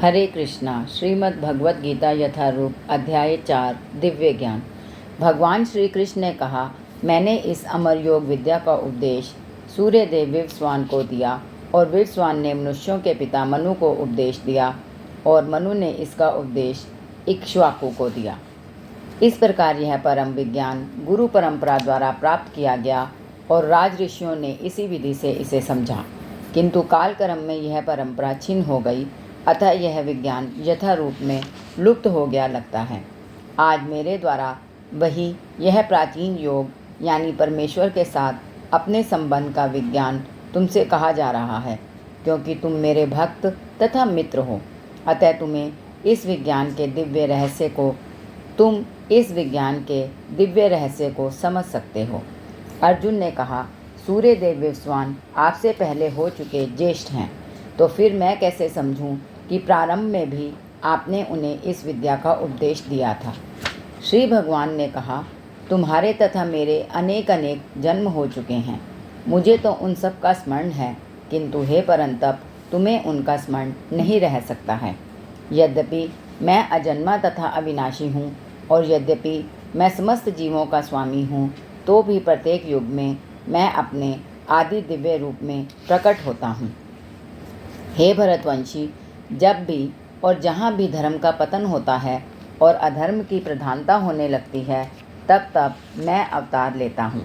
हरे कृष्णा। श्रीमद् भगवत गीता यथारूप अध्याय 4 दिव्य ज्ञान। भगवान श्री कृष्ण ने कहा, मैंने इस अमर योग विद्या का उपदेश सूर्यदेव विवस्वान को दिया और विवस्वान ने मनुष्यों के पिता मनु को उपदेश दिया और मनु ने इसका उपदेश इक्ष्वाकु को दिया। इस प्रकार यह परम विज्ञान गुरु परंपरा द्वारा प्राप्त किया गया और राज ऋषियों ने इसी विधि से इसे समझा, किंतु कालक्रम में यह परंपरा छिन्न हो गई, अतः यह विज्ञान यथा रूप में लुप्त हो गया लगता है। आज मेरे द्वारा वही यह प्राचीन योग यानी परमेश्वर के साथ अपने संबंध का विज्ञान तुमसे कहा जा रहा है, क्योंकि तुम मेरे भक्त तथा मित्र हो। अतः इस विज्ञान के दिव्य रहस्य को समझ सकते हो। अर्जुन ने कहा, सूर्यदेव विवस्वान आपसे पहले हो चुके ज्येष्ठ हैं, तो फिर मैं कैसे समझूं कि प्रारंभ में भी आपने उन्हें इस विद्या का उपदेश दिया था। श्री भगवान ने कहा, तुम्हारे तथा मेरे अनेक अनेक जन्म हो चुके हैं, मुझे तो उन सब का स्मरण है, किंतु हे परंतप तुम्हें उनका स्मरण नहीं रह सकता है। यद्यपि मैं अजन्मा तथा अविनाशी हूँ और यद्यपि मैं समस्त जीवों का स्वामी हूँ, तो भी प्रत्येक युग में मैं अपने आदि दिव्य रूप में प्रकट होता हूँ। हे भरतवंशी, जब भी और जहाँ भी धर्म का पतन होता है और अधर्म की प्रधानता होने लगती है, तब तब मैं अवतार लेता हूँ।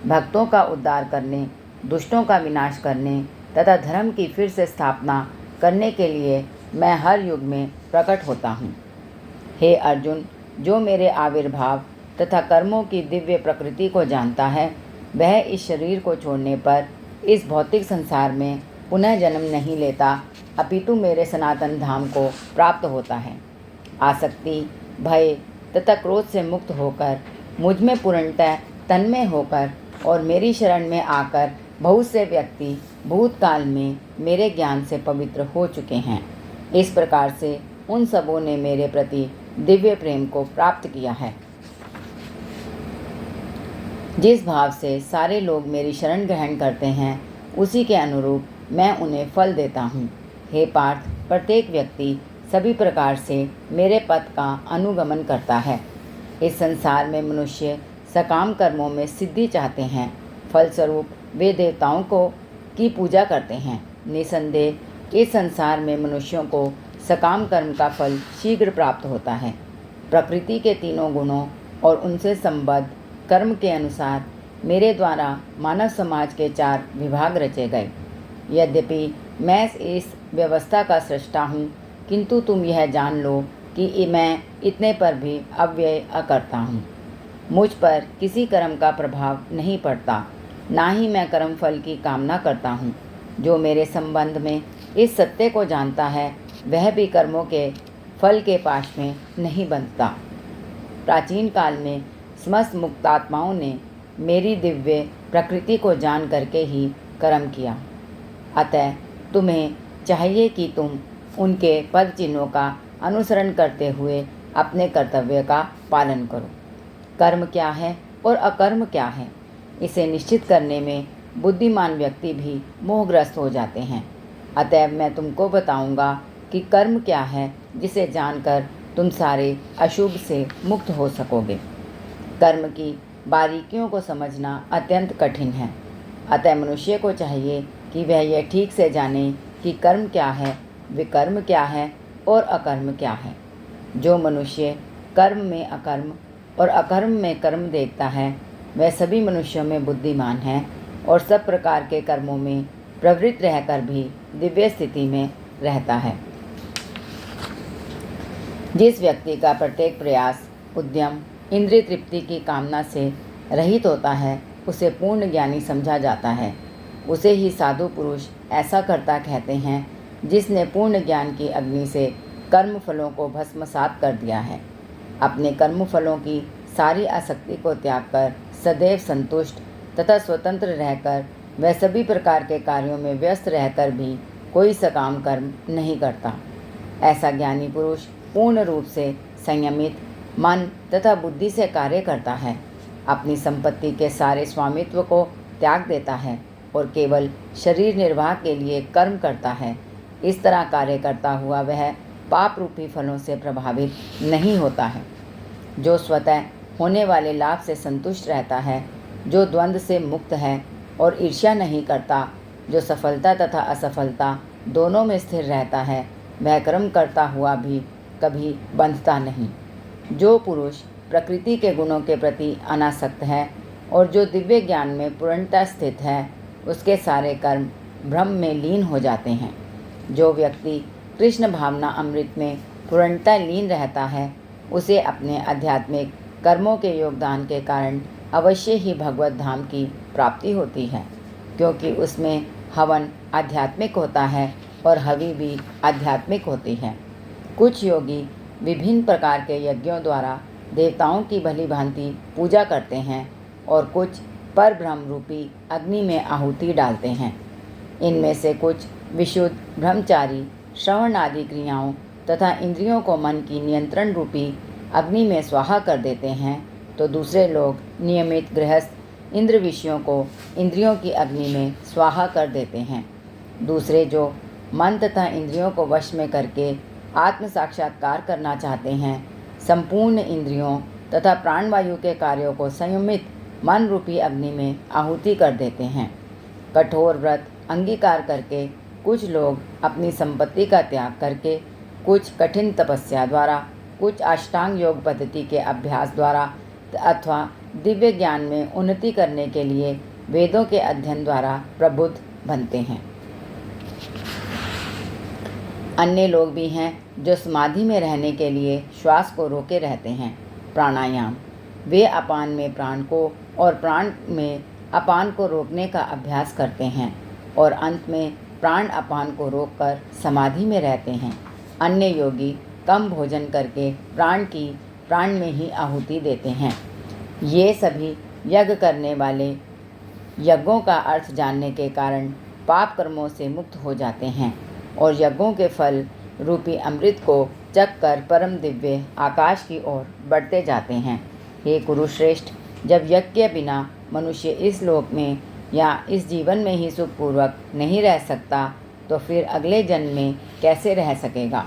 भक्तों का उद्धार करने, दुष्टों का विनाश करने तथा धर्म की फिर से स्थापना करने के लिए मैं हर युग में प्रकट होता हूँ। हे अर्जुन, जो मेरे आविर्भाव तथा कर्मों की दिव्य प्रकृति को जानता है, वह इस शरीर को छोड़ने पर इस भौतिक संसार में पुनः जन्म नहीं लेता, अपितु मेरे सनातन धाम को प्राप्त होता है। आसक्ति, भय तथा क्रोध से मुक्त होकर, मुझ में पूर्णतः तन्मय होकर और मेरी शरण में आकर बहुत से व्यक्ति भूतकाल में मेरे ज्ञान से पवित्र हो चुके हैं। इस प्रकार से उन सबों ने मेरे प्रति दिव्य प्रेम को प्राप्त किया है। जिस भाव से सारे लोग मेरी शरण ग्रहण करते हैं, उसी के अनुरूप मैं उन्हें फल देता हूँ। हे पार्थ, प्रत्येक व्यक्ति सभी प्रकार से मेरे पथ का अनुगमन करता है। इस संसार में मनुष्य सकाम कर्मों में सिद्धि चाहते हैं, फलस्वरूप वे देवताओं की पूजा करते हैं। निसंदेह इस संसार में मनुष्यों को सकाम कर्म का फल शीघ्र प्राप्त होता है। प्रकृति के तीनों गुणों और उनसे संबद्ध कर्म के अनुसार मेरे द्वारा मानव समाज के 4 विभाग रचे गए। यद्यपि मैं इस व्यवस्था का सृष्टा हूँ, किंतु तुम यह जान लो कि मैं इतने पर भी अव्यय अकर्ता हूँ। मुझ पर किसी कर्म का प्रभाव नहीं पड़ता, ना ही मैं कर्म फल की कामना करता हूँ। जो मेरे संबंध में इस सत्य को जानता है, वह भी कर्मों के फल के पाश में नहीं बंधता। प्राचीन काल में समस्त मुक्तात्माओं ने मेरी दिव्य प्रकृति को जान करके ही कर्म किया। अतः तुम्हें चाहिए कि तुम उनके पद चिन्हों का अनुसरण करते हुए अपने कर्तव्य का पालन करो। कर्म क्या है और अकर्म क्या है, इसे निश्चित करने में बुद्धिमान व्यक्ति भी मोहग्रस्त हो जाते हैं। अतएव मैं तुमको बताऊंगा कि कर्म क्या है, जिसे जानकर तुम सारे अशुभ से मुक्त हो सकोगे। कर्म की बारीकियों को समझना अत्यंत कठिन है, अतः मनुष्य को चाहिए कि वह यह ठीक से जाने कि कर्म क्या है, विकर्म क्या है और अकर्म क्या है। जो मनुष्य कर्म में अकर्म और अकर्म में कर्म देखता है, वह सभी मनुष्यों में बुद्धिमान है और सब प्रकार के कर्मों में प्रवृत्त रहकर भी दिव्य स्थिति में रहता है। जिस व्यक्ति का प्रत्येक प्रयास, उद्यम इंद्रिय तृप्ति की कामना से रहित होता है, उसे पूर्ण ज्ञानी समझा जाता है। उसे ही साधु पुरुष ऐसा कर्ता कहते हैं, जिसने पूर्ण ज्ञान की अग्नि से कर्म फलों को भस्मसात कर दिया है। अपने कर्म फलों की सारी आसक्ति को त्याग कर सदैव संतुष्ट तथा स्वतंत्र रहकर वह सभी प्रकार के कार्यों में व्यस्त रहकर भी कोई सकाम कर्म नहीं करता। ऐसा ज्ञानी पुरुष पूर्ण रूप से संयमित मन तथा बुद्धि से कार्य करता है, अपनी संपत्ति के सारे स्वामित्व को त्याग देता है और केवल शरीर निर्वाह के लिए कर्म करता है। इस तरह कार्य करता हुआ वह पाप रूपी फलों से प्रभावित नहीं होता है। जो स्वतः होने वाले लाभ से संतुष्ट रहता है, जो द्वंद्व से मुक्त है और ईर्ष्या नहीं करता, जो सफलता तथा असफलता दोनों में स्थिर रहता है, वह कर्म करता हुआ भी कभी बंधता नहीं। जो पुरुष प्रकृति के गुणों के प्रति अनासक्त है और जो दिव्य ज्ञान में पूर्णतः स्थित है, उसके सारे कर्म भ्रम में लीन हो जाते हैं। जो व्यक्ति कृष्ण भावना अमृत में पूर्णतः लीन रहता है, उसे अपने आध्यात्मिक कर्मों के योगदान के कारण अवश्य ही भगवत धाम की प्राप्ति होती है, क्योंकि उसमें हवन आध्यात्मिक होता है और हवि भी आध्यात्मिक होती है। कुछ योगी विभिन्न प्रकार के यज्ञों द्वारा देवताओं की भली भांति पूजा करते हैं और कुछ परब्रह्म रूपी अग्नि में आहुति डालते हैं। इनमें से कुछ विशुद्ध ब्रह्मचारी श्रवण आदि क्रियाओं तथा इंद्रियों को मन की नियंत्रण रूपी अग्नि में स्वाहा कर देते हैं, तो दूसरे लोग नियमित गृहस्थ इंद्र विषयों को इंद्रियों की अग्नि में स्वाहा कर देते हैं। दूसरे जो मन तथा इंद्रियों को वश में करके आत्म साक्षात्कार करना चाहते हैं, संपूर्ण इंद्रियों तथा प्राणवायु के कार्यों को संयमित मन रूपी अग्नि में आहुति कर देते हैं। कठोर व्रत अंगीकार करके कुछ लोग अपनी संपत्ति का त्याग करके, कुछ कठिन तपस्या द्वारा, कुछ अष्टांग योग पद्धति के अभ्यास द्वारा अथवा दिव्य ज्ञान में उन्नति करने के लिए वेदों के अध्ययन द्वारा प्रबुद्ध बनते हैं। अन्य लोग भी हैं जो समाधि में रहने के लिए श्वास को रोके रहते हैं। प्राणायाम, वे अपान में प्राण को और प्राण में अपान को रोकने का अभ्यास करते हैं और अंत में प्राण अपान को रोककर समाधि में रहते हैं। अन्य योगी कम भोजन करके प्राण में ही आहुति देते हैं। ये सभी यज्ञ करने वाले यज्ञों का अर्थ जानने के कारण पाप कर्मों से मुक्त हो जाते हैं और यज्ञों के फल रूपी अमृत को चख कर परम दिव्य आकाश की ओर बढ़ते जाते हैं। हे कुरुश्रेष्ठ, जब यज्ञ के बिना मनुष्य इस लोक में या इस जीवन में ही सुखपूर्वक नहीं रह सकता, तो फिर अगले जन्म में कैसे रह सकेगा।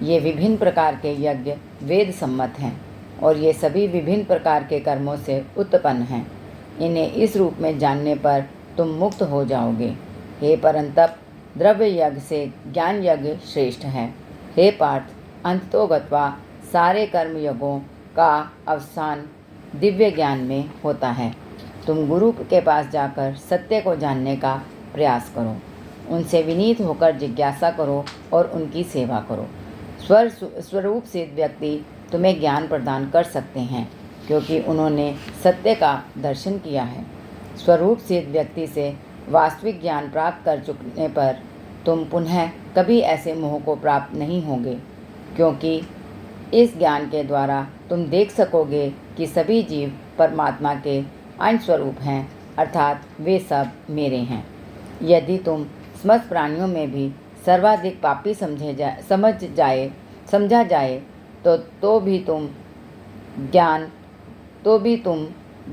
ये विभिन्न प्रकार के यज्ञ वेद सम्मत हैं और ये सभी विभिन्न प्रकार के कर्मों से उत्पन्न हैं। इन्हें इस रूप में जानने पर तुम मुक्त हो जाओगे। हे परंतप, द्रव्य यज्ञ से ज्ञान यज्ञ श्रेष्ठ है। हे पार्थ, अंततो गत्वा सारे कर्म यज्ञों का अवसान दिव्य ज्ञान में होता है। तुम गुरु के पास जाकर सत्य को जानने का प्रयास करो, उनसे विनीत होकर जिज्ञासा करो और उनकी सेवा करो। स्वरूप सिद्ध व्यक्ति तुम्हें ज्ञान प्रदान कर सकते हैं, क्योंकि उन्होंने सत्य का दर्शन किया है। स्वरूप सिद्ध व्यक्ति से वास्तविक ज्ञान प्राप्त कर चुकने पर तुम पुनः कभी ऐसे मोह को प्राप्त नहीं होगे, क्योंकि इस ज्ञान के द्वारा तुम देख सकोगे कि सभी जीव परमात्मा के अंश स्वरूप हैं, अर्थात वे सब मेरे हैं। यदि तुम समस्त प्राणियों में भी सर्वाधिक पापी समझा जाए तो भी तुम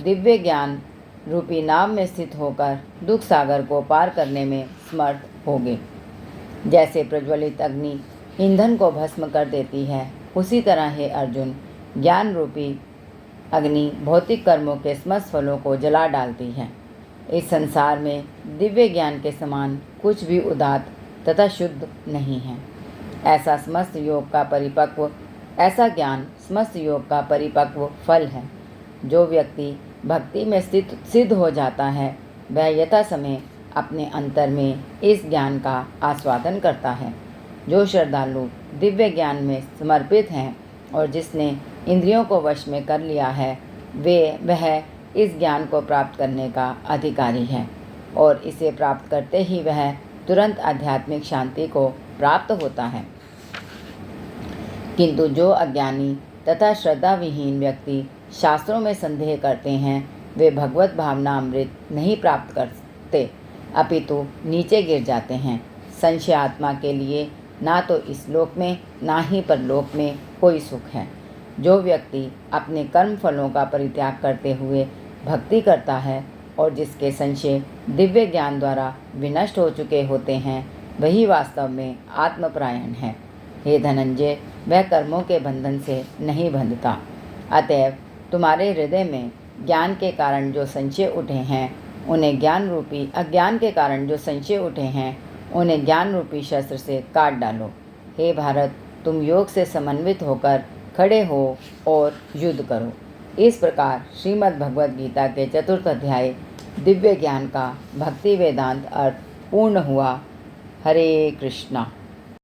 दिव्य ज्ञान रूपी नाव में स्थित होकर दुख सागर को पार करने में समर्थ होगे। जैसे प्रज्वलित अग्नि ईंधन को भस्म कर देती है, उसी तरह हे अर्जुन, ज्ञान रूपी अग्नि भौतिक कर्मों के समस्त फलों को जला डालती है। इस संसार में दिव्य ज्ञान के समान कुछ भी उदात्त तथा शुद्ध नहीं है। ऐसा ज्ञान समस्त योग का परिपक्व फल है। जो व्यक्ति भक्ति में सिद्ध हो जाता है, वह यथा समय अपने अंतर में इस ज्ञान का आस्वादन करता है। जो श्रद्धालु दिव्य ज्ञान में समर्पित हैं और जिसने इंद्रियों को वश में कर लिया है, वह इस ज्ञान को प्राप्त करने का अधिकारी है और इसे प्राप्त करते ही वह तुरंत आध्यात्मिक शांति को प्राप्त होता है। किंतु जो अज्ञानी तथा श्रद्धा विहीन व्यक्ति शास्त्रों में संदेह करते हैं, वे भगवत भावना अमृत नहीं प्राप्त करते, अपितु नीचे गिर जाते हैं। संशय आत्मा के लिए ना तो इस लोक में ना ही परलोक में कोई सुख है। जो व्यक्ति अपने कर्म फलों का परित्याग करते हुए भक्ति करता है और जिसके संशय दिव्य ज्ञान द्वारा विनष्ट हो चुके होते हैं, वही वास्तव में आत्मपरायण है। हे धनंजय, वह कर्मों के बंधन से नहीं बंधता। अतएव तुम्हारे हृदय में ज्ञान के कारण जो संशय उठे हैं उन्हें ज्ञान रूपी शस्त्र से काट डालो। हे भारत, तुम योग से समन्वित होकर खड़े हो और युद्ध करो। इस प्रकार श्रीमद् भगवद गीता के 4th अध्याय दिव्य ज्ञान का भक्ति वेदांत अर्थ पूर्ण हुआ। हरे कृष्णा।